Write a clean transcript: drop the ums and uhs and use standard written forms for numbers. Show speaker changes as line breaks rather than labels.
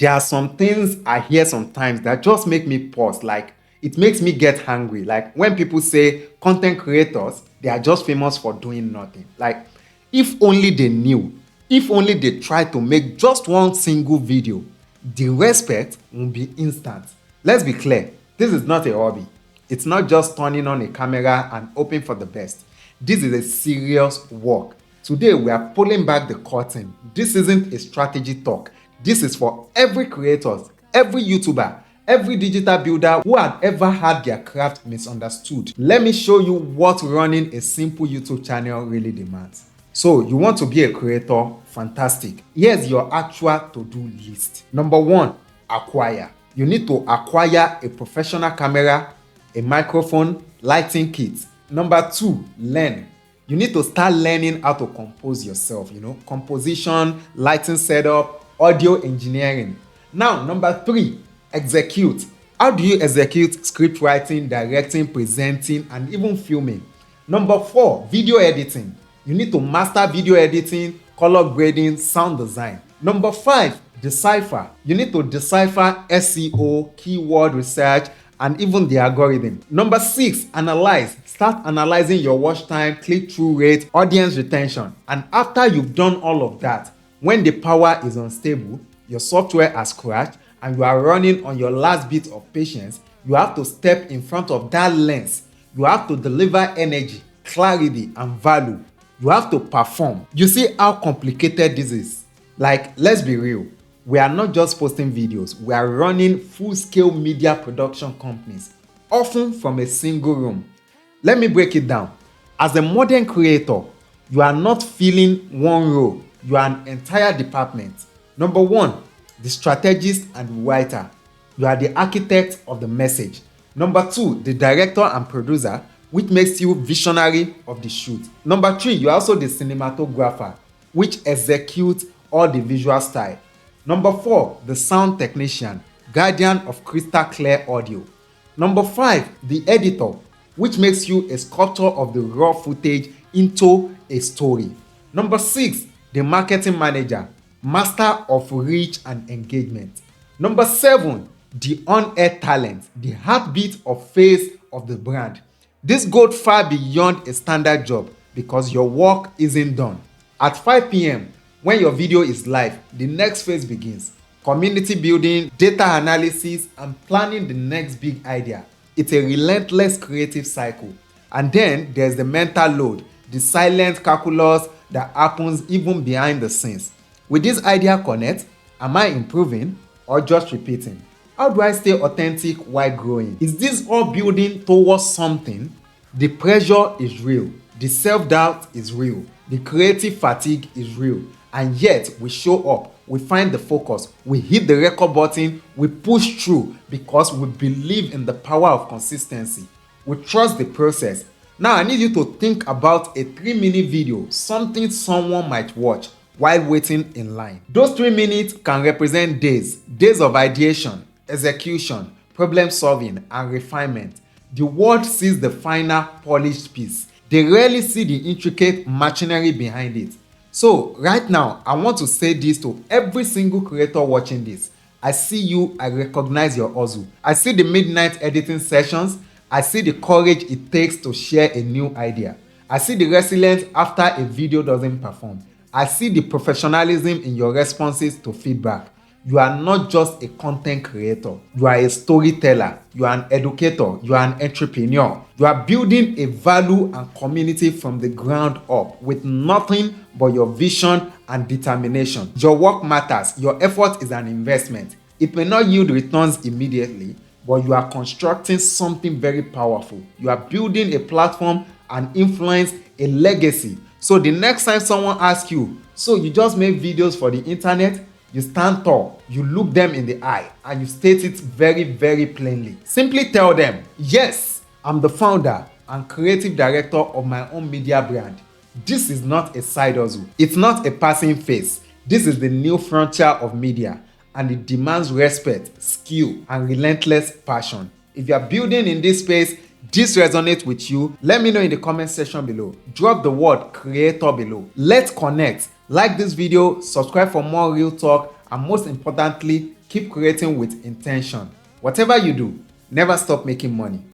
There are some things I hear sometimes that just make me pause. Like, it makes me get hungry. Like, when people say content creators, they are just famous for doing nothing. Like, if only they knew, if only they tried to make just one single video, the respect will be instant. Let's be clear, this is not a hobby. It's not just turning on a camera and hoping for the best. This is a serious work. Today we are pulling back the curtain. This isn't a strategy talk. This is for every creator, every YouTuber, every digital builder who had ever had their craft misunderstood. Let me show you what running a simple YouTube channel really demands. So, you want to be a creator? Fantastic. Here's your actual to-do list. Number 1, acquire. You need to acquire a professional camera, a microphone, lighting kit. Number 2, learn. You need to start learning how to compose yourself, composition, lighting setup, audio engineering. Now, number 3, execute. How do you execute script writing, directing, presenting, and even filming? Number 4, video editing. You need to master video editing, color grading, sound design. Number 5, decipher. You need to decipher SEO, keyword research, and even the algorithm. Number 6, analyze. Start analyzing your watch time, click-through rate, audience retention. And after you've done all of that, when the power is unstable, your software has crashed, and you are running on your last bit of patience, you have to step in front of that lens. You have to deliver energy, clarity, and value. You have to perform. You see how complicated this is? Like, let's be real. We are not just posting videos. We are running full-scale media production companies, often from a single room. Let me break it down. As a modern creator, you are not filling one role. You are an entire department. Number 1, the strategist and writer. You are the architect of the message. Number 2, the director and producer, which makes you visionary of the shoot. Number 3, you are also the cinematographer, which executes all the visual style. Number 4, the sound technician, guardian of crystal clear audio. Number 5, the editor, which makes you a sculptor of the raw footage into a story. Number 6, the marketing manager, master of reach and engagement. Number 7, the on-air talent, the heartbeat or face of the brand. This goes far beyond a standard job because your work isn't done. At 5 p.m., when your video is live, the next phase begins. Community building, data analysis, and planning the next big idea. It's a relentless creative cycle. And then there's the mental load, the silent calculus that happens even behind the scenes. Will this idea connect? Am I improving or just repeating? How do I stay authentic while growing? Is this all building towards something? The pressure is real. The self-doubt is real. The creative fatigue is real. And yet, we show up. We find the focus. We hit the record button. We push through because we believe in the power of consistency. We trust the process. Now, I need you to think about a 3-minute video, something someone might watch while waiting in line. Those 3 minutes can represent days of ideation, execution, problem solving, and refinement. The world sees the final polished piece. They rarely see the intricate machinery behind it. So right now, I want to say this to every single creator watching this. I see you, I recognize your hustle. I see the midnight editing sessions. I see the courage it takes to share a new idea. I see the resilience after a video doesn't perform. I see the professionalism in your responses to feedback. You are not just a content creator. You are a storyteller. You are an educator. You are an entrepreneur. You are building a value and community from the ground up with nothing but your vision and determination. Your work matters. Your effort is an investment. It may not yield returns immediately, but you are constructing something very powerful. You are building a platform, an influence, a legacy. So the next time someone asks you, so you just make videos for the internet? You stand tall, you look them in the eye, and you state it very, very plainly. Simply tell them, yes, I'm the founder and creative director of my own media brand. This is not a side hustle. It's not a passing phase. This is the new frontier of media, and it demands respect, skill, and relentless passion. If you are building in this space, this resonates with you, let me know in the comment section below. Drop the word creator below. Let's connect. Like this video, subscribe for more real talk, and most importantly, keep creating with intention. Whatever you do, never stop making money.